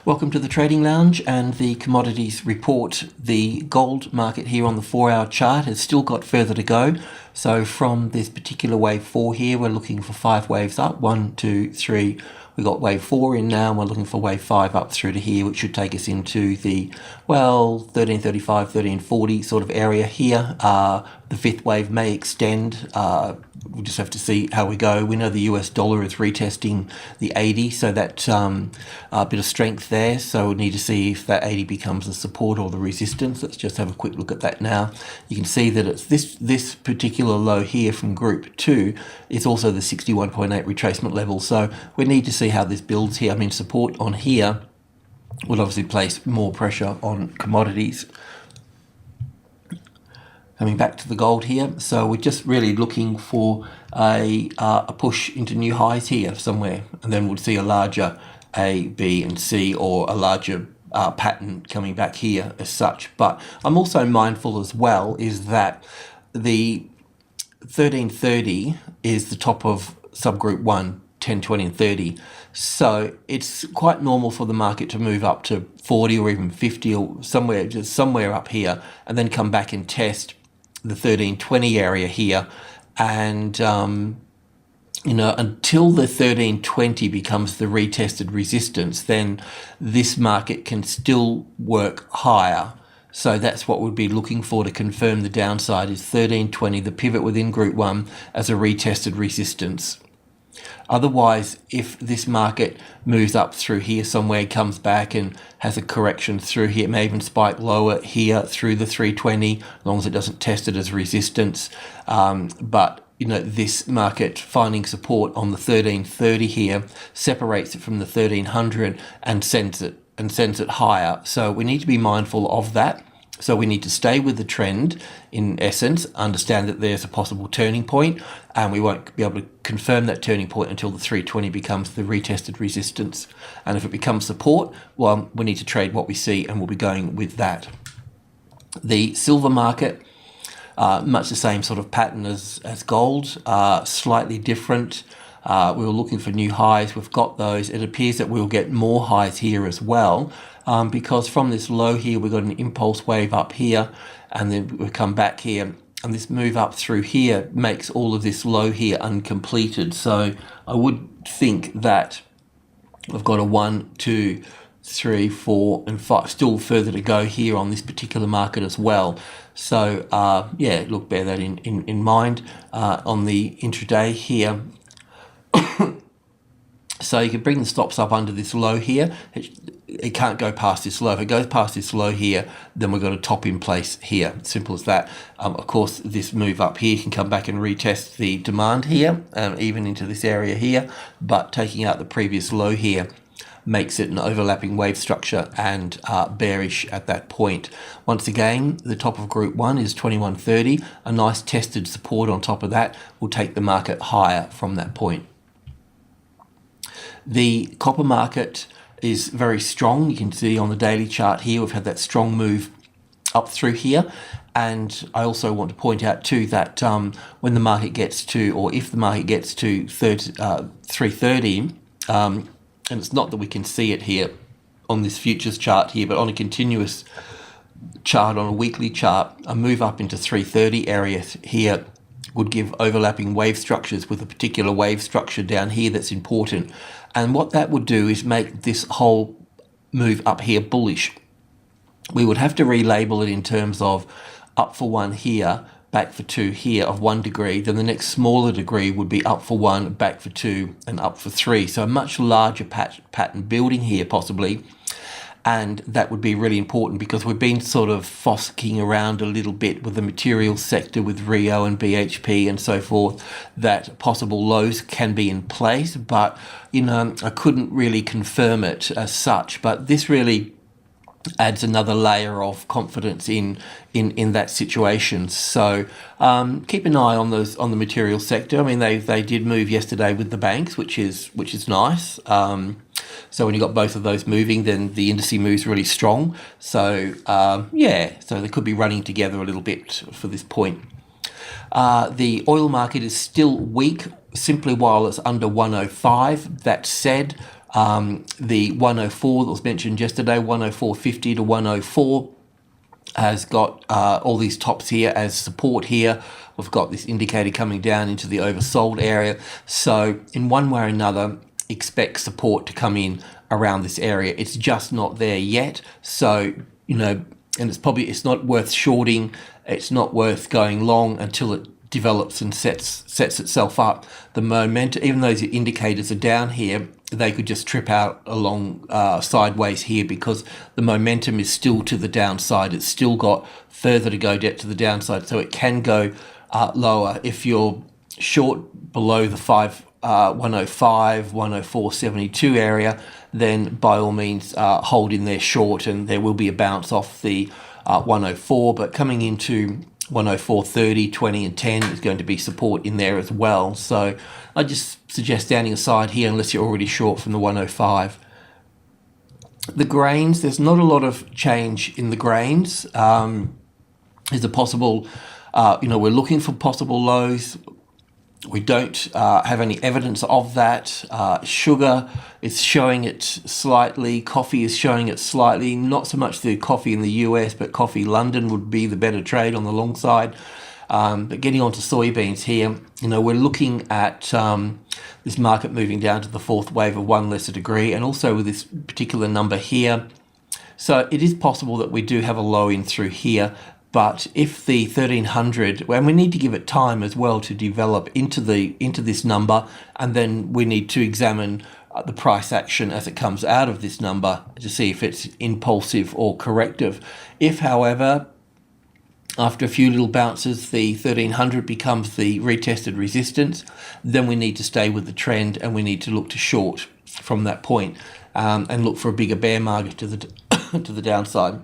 Welcome to the Trading Lounge and the commodities report. The gold market here on the 4-hour chart has still got further to go. So from this particular wave 4 here, we're looking for 5 waves up. 1, 2, 3. We've got wave 4 in now, and we're looking for wave 5 up through to here, which should take us into the, 1335, 1340 sort of area here. The 5th wave may extend. We'll just have to see how we go. We know the US dollar is retesting the 80, so that a bit of strength there. So we'll need to see if that 80 becomes the support or the resistance. Let's just have a quick look at that now. You can see that it's this particular low here from group 2 is also the 61.8 retracement level. So we need to see how this builds here. I mean, support on here will obviously place more pressure on commodities. Coming back to the gold here, so we're just really looking for a push into new highs here somewhere, and then we'll see a larger A, B and C, or a larger pattern coming back here as such. But I'm also mindful as well is that the 1330 is the top of subgroup 1, 10, 20 and 30. So it's quite normal for the market to move up to 40 or even 50 or somewhere up here, and then come back and test the 1320 area here, and until the 1320 becomes the retested resistance, then this market can still work higher. So that's what we'd be looking for to confirm the downside, is 1320, the pivot within group 1, as a retested resistance. Otherwise, if this market moves up through here somewhere, comes back and has a correction through here, it may even spike lower here through the 320, as long as it doesn't test it as resistance. But this market finding support on the 1330 here separates it from the 1300 and sends it higher. So we need to be mindful of that. So we need to stay with the trend, in essence, understand that there's a possible turning point, and we won't be able to confirm that turning point until the 320 becomes the retested resistance. And if it becomes support, well, we need to trade what we see, and we'll be going with that. The silver market, much the same sort of pattern as gold, slightly different. We were looking for new highs. We've got those. It appears that we'll get more highs here as well, because from this low here, we've got an impulse wave up here, and then we come back here, and this move up through here makes all of this low here uncompleted. So I would think that we've got a 1, 2, 3, 4 and 5 still further to go here on this particular market as well. So look, bear that in mind on the intraday here. So you can bring the stops up under this low here. It can't go past this low. If it goes past this low here, then we've got a top in place here. Simple as that. Of course, this move up here can come back and retest the demand here, even into this area here. But taking out the previous low here makes it an overlapping wave structure and bearish at that point. Once again, the top of group 1 is 2130. A nice tested support on top of that will take the market higher from that point. The copper market is very strong. You can see on the daily chart here, we've had that strong move up through here. And I also want to point out too that when the market gets to, or if the market gets to 330, and it's not that we can see it here on this futures chart here, but on a continuous chart, on a weekly chart, a move up into 330 areas here would give overlapping wave structures with a particular wave structure down here that's important. And what that would do is make this whole move up here bullish. We would have to relabel it in terms of up for 1 here, back for 2 here of 1 degree. Then the next smaller degree would be up for 1, back for 2 and up for 3. So a much larger pattern building here possibly. And that would be really important because we've been sort of fossicking around a little bit with the materials sector, with Rio and BHP and so forth, that possible lows can be in place, but I couldn't really confirm it as such. But this really adds another layer of confidence in that situation. So keep an eye on the materials sector. I mean, they did move yesterday with the banks, which is nice. So when you got both of those moving, then the indice moves really strong. So so they could be running together a little bit for this point. The oil market is still weak, simply while it's under 105. That said, The 104 that was mentioned yesterday, 104.50 to 104, has got all these tops here as support here. We've got this indicator coming down into the oversold area. So in one way or another, expect support to come in around this area. It's just not there yet. So, and it's not worth shorting. It's not worth going long until it develops and sets itself up. The momentum, even though the indicators are down here, they could just trip out along sideways here because the momentum is still to the downside. It's still got further to go to the downside, so it can go lower. If you're short below the 105, 104.72 area, then by all means hold in there short, and there will be a bounce off the 104, but coming into 104.30, 20 and 10 is going to be support in there as well. So I just suggest standing aside here unless you're already short from the 105. The grains, there's not a lot of change in the grains. Is a possible, we're looking for possible lows. We don't have any evidence of that. Sugar is showing it slightly. Coffee is showing it slightly. Not so much the coffee in the US, but coffee London would be the better trade on the long side. But getting on to soybeans here, we're looking at this market moving down to the fourth wave of 1 lesser degree, and also with this particular number here. So it is possible that we do have a low in through here. But if the 1300, and we need to give it time as well to develop into this number, and then we need to examine the price action as it comes out of this number to see if it's impulsive or corrective. If, however, after a few little bounces, the 1300 becomes the retested resistance, then we need to stay with the trend and we need to look to short from that point, and look for a bigger bear market to the downside.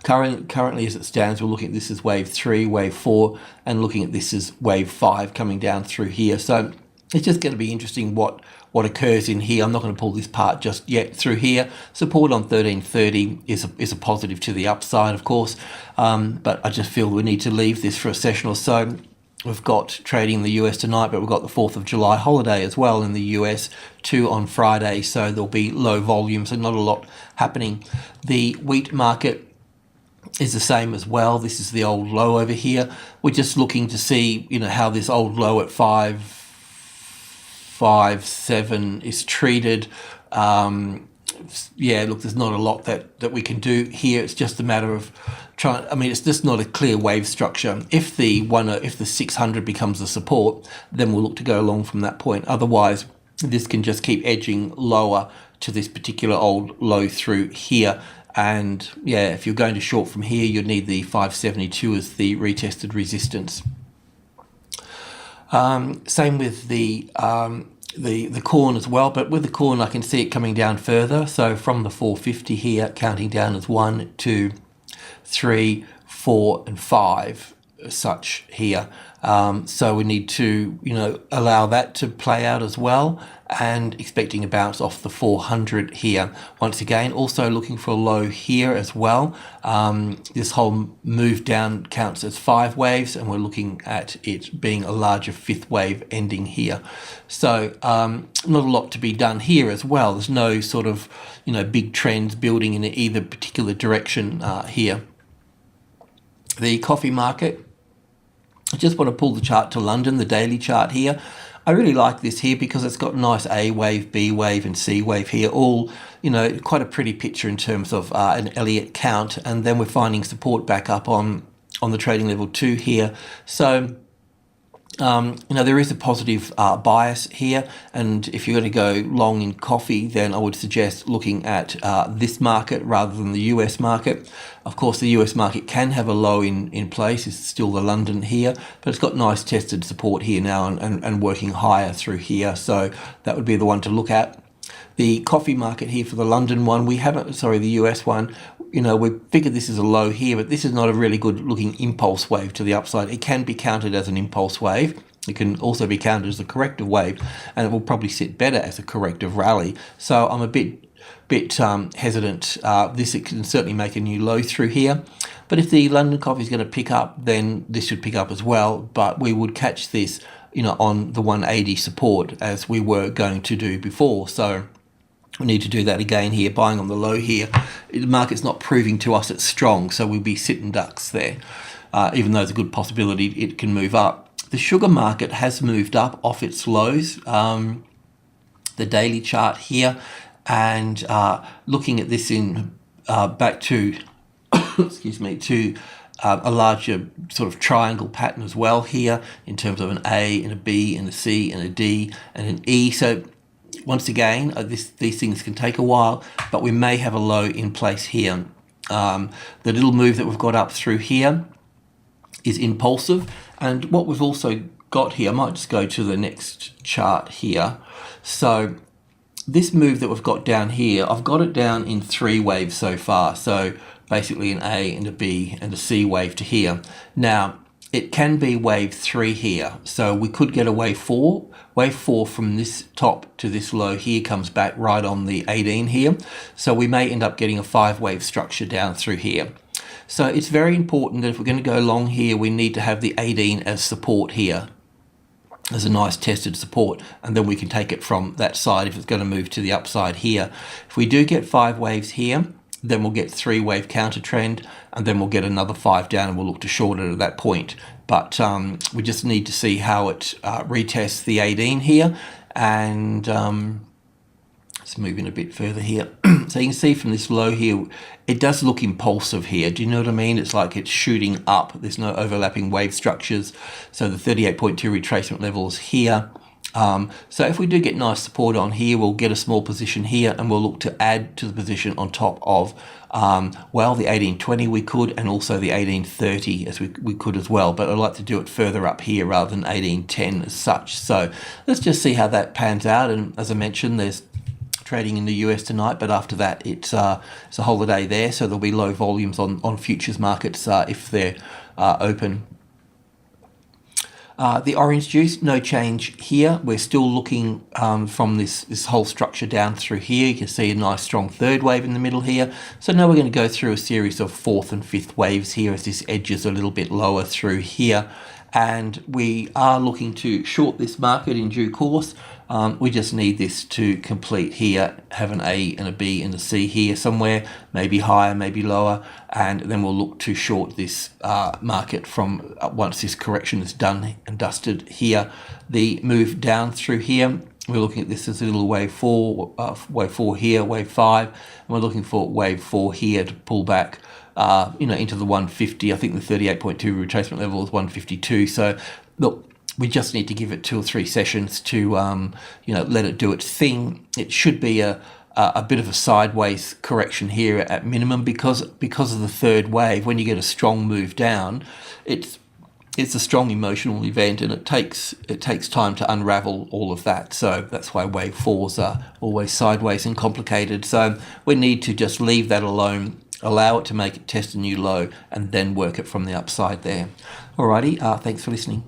Currently as it stands, we're looking at this as wave 3, wave 4, and looking at this as wave 5 coming down through here. So it's just going to be interesting what occurs in here. I'm not going to pull this part just yet through here. Support on 1330 is a positive to the upside, of course, but I just feel we need to leave this for a session or so. We've got trading in the US tonight, but we've got the 4th of July holiday as well in the US too on Friday, so there'll be low volumes and not a lot happening. The wheat market is the same as well. This is the old low over here. We're just looking to see, how this old low at 5.57 is treated. Look, there's not a lot that we can do here. It's just a matter of it's just not a clear wave structure. If the 600 becomes the support, then we'll look to go along from that point. Otherwise, this can just keep edging lower to this particular old low through here. And if you're going to short from here, you'd need the 572 as the retested resistance. Same with the corn as well, but with the corn I can see it coming down further. So from the 450 here, counting down as 1, 2, 3, 4 and 5 such here. So we need to allow that to play out as well, and expecting a bounce off the 400 here. Once again, also looking for a low here as well. This whole move down counts as 5 waves, and we're looking at it being a larger 5th wave ending here. So not a lot to be done here as well. There's no sort of big trends building in either particular direction here. The coffee market, I just want to pull the chart to London, the daily chart here. I really like this here because it's got nice A wave, B wave and C wave here, all, quite a pretty picture in terms of an Elliott count. And then we're finding support back up on the trading level 2 here. So, there is a positive bias here. And if you're going to go long in coffee, then I would suggest looking at this market rather than the US market. Of course, the US market can have a low in place. It's still the London here, but it's got nice tested support here now and working higher through here. So that would be the one to look at. The coffee market here for the London one, the US one, we figured this is a low here, but this is not a really good looking impulse wave to the upside. It can be counted as an impulse wave. It can also be counted as a corrective wave, and it will probably sit better as a corrective rally. So I'm a bit hesitant. It can certainly make a new low through here. But if the London coffee is going to pick up, then this should pick up as well. But we would catch this, on the 180 support as we were going to do before. So we need to do that again here, buying on the low here. The market's not proving to us it's strong, so we'll be sitting ducks there, even though there's a good possibility it can move up. The sugar market has moved up off its lows, the daily chart here, and looking at this in back to, excuse me, to a larger sort of triangle pattern as well here, in terms of an A and a B and a C and a D and an E. So once again, these things can take a while, but we may have a low in place here. The little move that we've got up through here is impulsive, and what we've also got here, I might just go to the next chart here. So this move that we've got down here, I've got it down in 3 waves so far. So basically an A and a B and a C wave to here. Now, it can be wave 3 here. So we could get a wave 4. Wave 4 from this top to this low here comes back right on the 18 here. So we may end up getting a 5-wave structure down through here. So it's very important that if we're going to go long here, we need to have the 18 as support here, as a nice tested support, and then we can take it from that side if it's going to move to the upside here. If we do get 5 waves here, then we'll get 3-wave counter trend, and then we'll get another 5 down, and we'll look to short it at that point. But we just need to see how it retests the 18 here, and let's move in a bit further here. So you can see from this low here, it does look impulsive here. Do you know what I mean? It's like it's shooting up. There's no overlapping wave structures. So the 38.2 retracement levels here. So if we do get nice support on here, we'll get a small position here, and we'll look to add to the position on top of, well, the 1820 we could, and also the 1830 as we could as well. But I'd like to do it further up here rather than 1810 as such. So let's just see how that pans out. And as I mentioned, there's trading in the US tonight, but after that it's a holiday there, so there'll be low volumes on futures markets if they're open. The orange juice, no change here. We're still looking from this whole structure down through here. You can see a nice strong 3rd wave in the middle here. So now we're going to go through a series of 4th and 5th waves here as this edges a little bit lower through here. And we are looking to short this market in due course. We just need this to complete here, have an A and a B and a C here somewhere, maybe higher, maybe lower, and then we'll look to short this market from once this correction is done and dusted here. The move down through here, we're looking at this as a little wave 4 here, wave 5, and we're looking for wave 4 here to pull back into the 150. I think the 38.2 retracement level is 152. So look, we just need to give it 2 or 3 sessions to let it do its thing. It should be a bit of a sideways correction here at minimum, because of the 3rd wave. When you get a strong move down, it's a strong emotional event, and it takes time to unravel all of that. So that's why wave 4s are always sideways and complicated. So we need to just leave that alone, allow it to make it test a new low, and then work it from the upside there. Alrighty, thanks for listening.